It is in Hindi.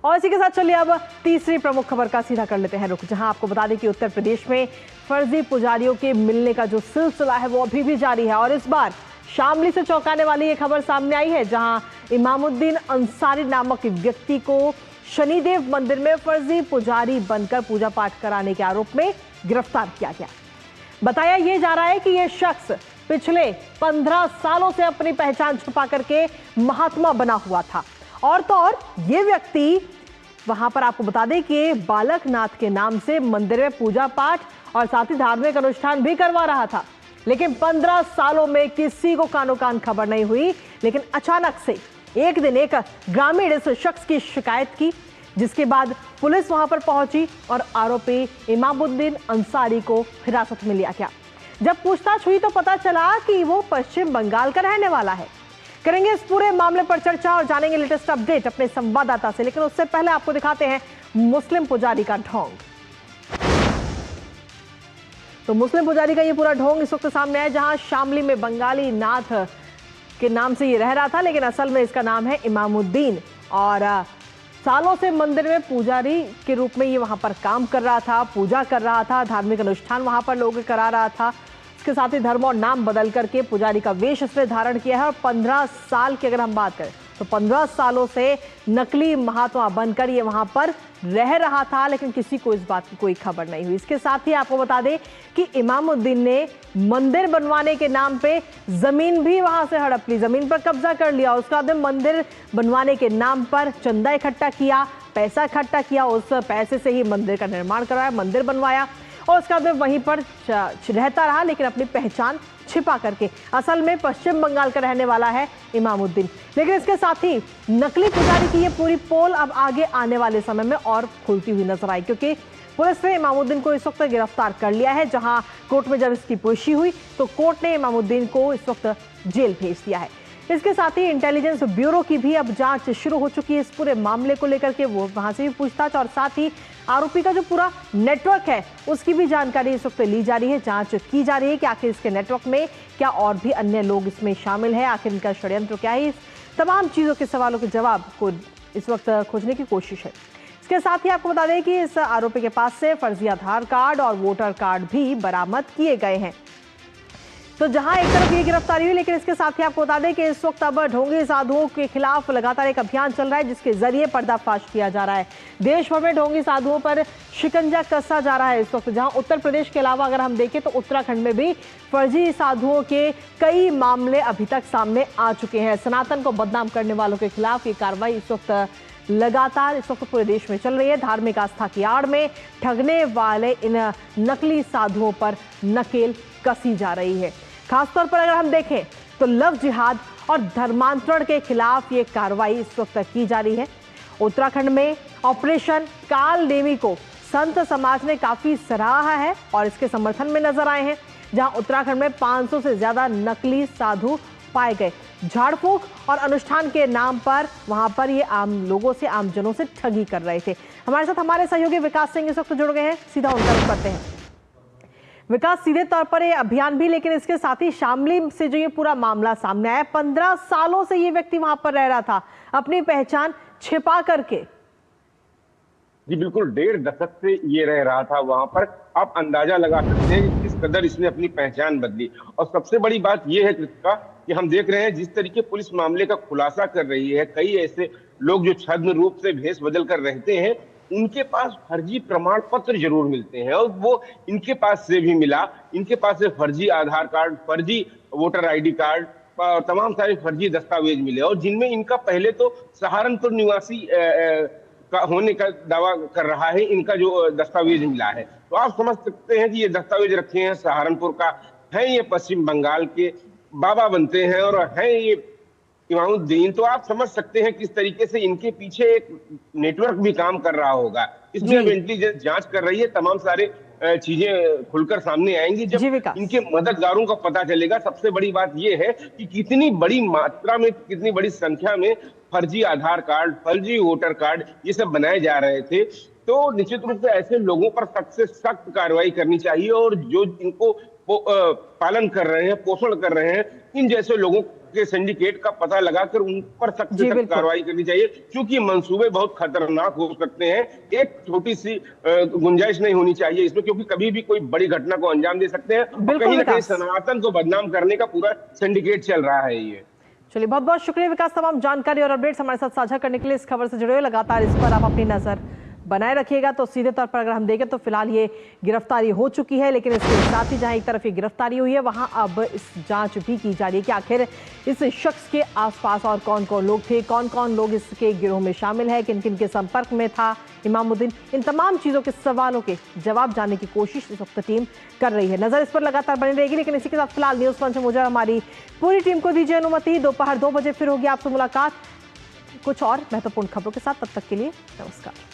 और इसी के साथ चलिए अब तीसरी प्रमुख खबर का सीधा कर लेते हैं रुख, जहां आपको बता दें कि उत्तर प्रदेश में फर्जी पुजारियों के मिलने का जो सिलसिला है वो अभी भी जारी है। और इस बार शामली से चौंकाने वाली ये खबर सामने आई है, जहां इमामुद्दीन अंसारी नामक व्यक्ति को शनिदेव मंदिर में फर्जी पुजारी बनकर पूजा पाठ कराने के आरोप में गिरफ्तार किया गया। बताया यह जा रहा है कि यह शख्स पिछले 15 सालों से अपनी पहचान छुपा करके महात्मा बना हुआ था। और तो और ये व्यक्ति वहां पर आपको बता दें कि बालकनाथ के नाम से मंदिर में पूजा पाठ और साथ ही धार्मिक अनुष्ठान भी करवा रहा था। लेकिन 15 सालों में किसी को कानो कान खबर नहीं हुई। लेकिन अचानक से एक दिन एक ग्रामीण इस शख्स की शिकायत की, जिसके बाद पुलिस वहां पर पहुंची और आरोपी इमामुद्दीन अंसारी को हिरासत में लिया गया। जब पूछताछ हुई तो पता चला कि वो पश्चिम बंगाल का रहने वाला है। करेंगे इस पूरे मामले पर चर्चा और जानेंगे लेटेस्ट अपडेट अपने संवाददाता से, लेकिन उससे पहले आपको दिखाते हैं मुस्लिम पुजारी का ढोंग। तो मुस्लिम पुजारी का ये पूरा ढोंग इस वक्त सामने आया, जहां शामली में बंगाली नाथ के नाम से ये रह रहा था, लेकिन असल में इसका नाम है इमामुद्दीन। और सालों से मंदिर में पुजारी के रूप में ये वहां पर काम कर रहा था, पूजा कर रहा था, धार्मिक अनुष्ठान वहां पर लोग करा रहा था। इसके साथ ही धर्म और नाम बदल करके पुजारी का वेश इसने धारण किया है। और 15 साल की अगर हम बात करें तो 15 सालों से नकली महात्मा बनकर ये वहां पर रह रहा था, लेकिन किसी को इस बात की कोई खबर नहीं हुई। इसके साथ ही आपको बता दें कि इमामुद्दीन ने मंदिर बनवाने के नाम पे जमीन भी वहां से हड़प ली, जमीन पर कब्जा कर लिया। उसके बाद मंदिर बनवाने के नाम पर चंदा इकट्ठा किया, पैसा इकट्ठा किया, उस पैसे से ही मंदिर का निर्माण करवाया, मंदिर बनवाया और उसके बाद वहीं पर रहता रहा, लेकिन अपनी पहचान छिपा करके। असल में पश्चिम बंगाल का रहने वाला है इमामुद्दीन। लेकिन इसके साथ ही नकली पुजारी की ये पूरी पोल अब आगे आने वाले समय में और खुलती हुई नजर आई, क्योंकि पुलिस ने इमामुद्दीन को इस वक्त गिरफ्तार कर लिया है। जहां कोर्ट में जब इसकी पेशी हुई तो कोर्ट ने इमामुद्दीन को इस वक्त जेल भेज दिया है। इसके साथ ही इंटेलिजेंस ब्यूरो की भी अब जांच शुरू हो चुकी है इस पूरे मामले को लेकर के। वो वहां से भी पूछताछ और साथ ही आरोपी का जो पूरा नेटवर्क है उसकी भी जानकारी इस वक्त ली जा रही है, जांच की जा रही है कि आखिर इसके नेटवर्क में क्या और भी अन्य लोग इसमें शामिल हैं, आखिर इनका षड्यंत्र क्या है। इस तमाम चीज़ों के सवालों के जवाब को इस वक्त खोजने की कोशिश है। इसके साथ ही आपको बता दें कि इस आरोपी के पास से फर्जी आधार कार्ड और वोटर कार्ड भी बरामद किए गए हैं। तो जहां एक तरफ ये गिरफ्तारी हुई, लेकिन इसके साथ ही आपको बता दें कि इस वक्त अब ढोंगी साधुओं के खिलाफ लगातार एक अभियान चल रहा है, जिसके जरिए पर्दाफाश किया जा रहा है। देश भर में ढोंगी साधुओं पर शिकंजा कसा जा रहा है इस वक्त। जहां उत्तर प्रदेश के अलावा अगर हम देखें तो उत्तराखंड में भी फर्जी साधुओं के कई मामले अभी तक सामने आ चुके हैं। सनातन को बदनाम करने वालों के खिलाफ ये कार्रवाई इस वक्त लगातार इस वक्त पूरे देश में चल रही है। धार्मिक आस्था की आड़ में ठगने वाले इन नकली साधुओं पर नकेल कसी जा रही है। खासतौर पर अगर हम देखें तो लव जिहाद और धर्मांतरण के खिलाफ ये कार्रवाई इस वक्त की जा रही है। उत्तराखंड में ऑपरेशन काल नेमी को संत समाज ने काफी सराहा है और इसके समर्थन में नजर आए हैं, जहां उत्तराखंड में 500 से ज्यादा नकली साधु पाए गए। झाड़ फूक और अनुष्ठान के नाम पर वहां पर ये आम लोगों से, आम जनों से ठगी कर रहे थे। हमारे साथ हमारे सहयोगी विकास सिंह इस वक्त जुड़ गए हैं, सीधा उनका रुख करते हैं। विकास, सीधे तौर पर ये अभियान भी, लेकिन इसके साथ ही शामली से जो ये पूरा मामला सामने आया, 15 सालों से ये व्यक्ति वहां पर रह रहा था अपनी पहचान छिपा करके। जी बिल्कुल, 1.5 दशक से ये रह रहा था वहां पर। आप अंदाजा लगा सकते हैं किस कदर इसने अपनी पहचान बदली। और सबसे बड़ी बात यह है कृतिका कि हम देख रहे हैं जिस तरीके पुलिस मामले का खुलासा कर रही है, कई ऐसे लोग जो छद्म रूप से भेष बदल कर रहते हैं, उनके पास फर्जी प्रमाण पत्र जरूर मिलते हैं और वो इनके पास से भी मिला। इनके पास से फर्जी आधार कार्ड, फर्जी वोटर आईडी कार्ड और तमाम सारे फर्जी दस्तावेज मिले, और जिनमें इनका पहले तो सहारनपुर निवासी का होने का दावा कर रहा है, इनका जो दस्तावेज मिला है। तो आप समझ सकते हैं कि ये दस्तावेज रखे हैं सहारनपुर का, है ये पश्चिम बंगाल के, बाबा बनते हैं और हैं ये इमामुद्दीन। तो आप समझ सकते हैं किस तरीके से इनके पीछे एक नेटवर्क भी काम कर रहा होगा। इसमें अब इंटेलिजेंस जांच कर रही है, तमाम सारे चीजें खुलकर सामने आएंगी जब इनके मददगारों का पता चलेगा। सबसे बड़ी बात यह है कि कितनी बड़ी मात्रा में, कितनी बड़ी संख्या में फर्जी आधार कार्ड, फर्जी वोटर कार्ड ये सब बनाए जा रहे थे। तो निश्चित रूप से ऐसे लोगों पर सख्त से सख्त कार्रवाई करनी चाहिए और जो इनको पालन कर रहे हैं, पोषण कर रहे हैं, इन जैसे लोगों के सिंडिकेट का पता लगाकर उन पर सख्त जी से सख्त बिल्कुल। कार्रवाई करनी चाहिए, क्योंकि मंसूबे बहुत खतरनाक हो सकते हैं। एक छोटी सी गुंजाइश नहीं होनी चाहिए इसमें, क्योंकि कभी भी कोई बड़ी घटना को अंजाम दे सकते हैं, और बिल्कुल कहीं ना कहीं विकास, सनातन को बदनाम करने का पूरा सिंडिकेट चल रहा है ये। चलिए बहुत बहुत शुक्रिया विकास, तमाम जानकारी और अपडेट्स हमारे साथ साझा करने के लिए। इस खबर से जुड़े हुए लगातार इस पर आप अपनी नजर बनाए रखिएगा। तो सीधे तौर पर अगर हम देखें तो फिलहाल ये गिरफ्तारी हो चुकी है, लेकिन इसके साथ ही जहां एक तरफ ये गिरफ्तारी हुई है, वहां अब इस जांच भी की जा रही है कि आखिर इस शख्स के आसपास और कौन कौन लोग थे, कौन कौन लोग इसके गिरोह में शामिल है, किन किन के संपर्क में था इमामुद्दीन। इन तमाम चीजों के सवालों के जवाब जानने की कोशिश इस वक्त टीम कर रही है। नजर इस पर लगातार बनी रहेगी, लेकिन इसी के साथ फिलहाल न्यूज पंच मुझे हमारी पूरी टीम को दीजिए अनुमति। दोपहर 2 बजे फिर होगी आपसे मुलाकात कुछ और महत्वपूर्ण खबरों के साथ। तब तक के लिए नमस्कार।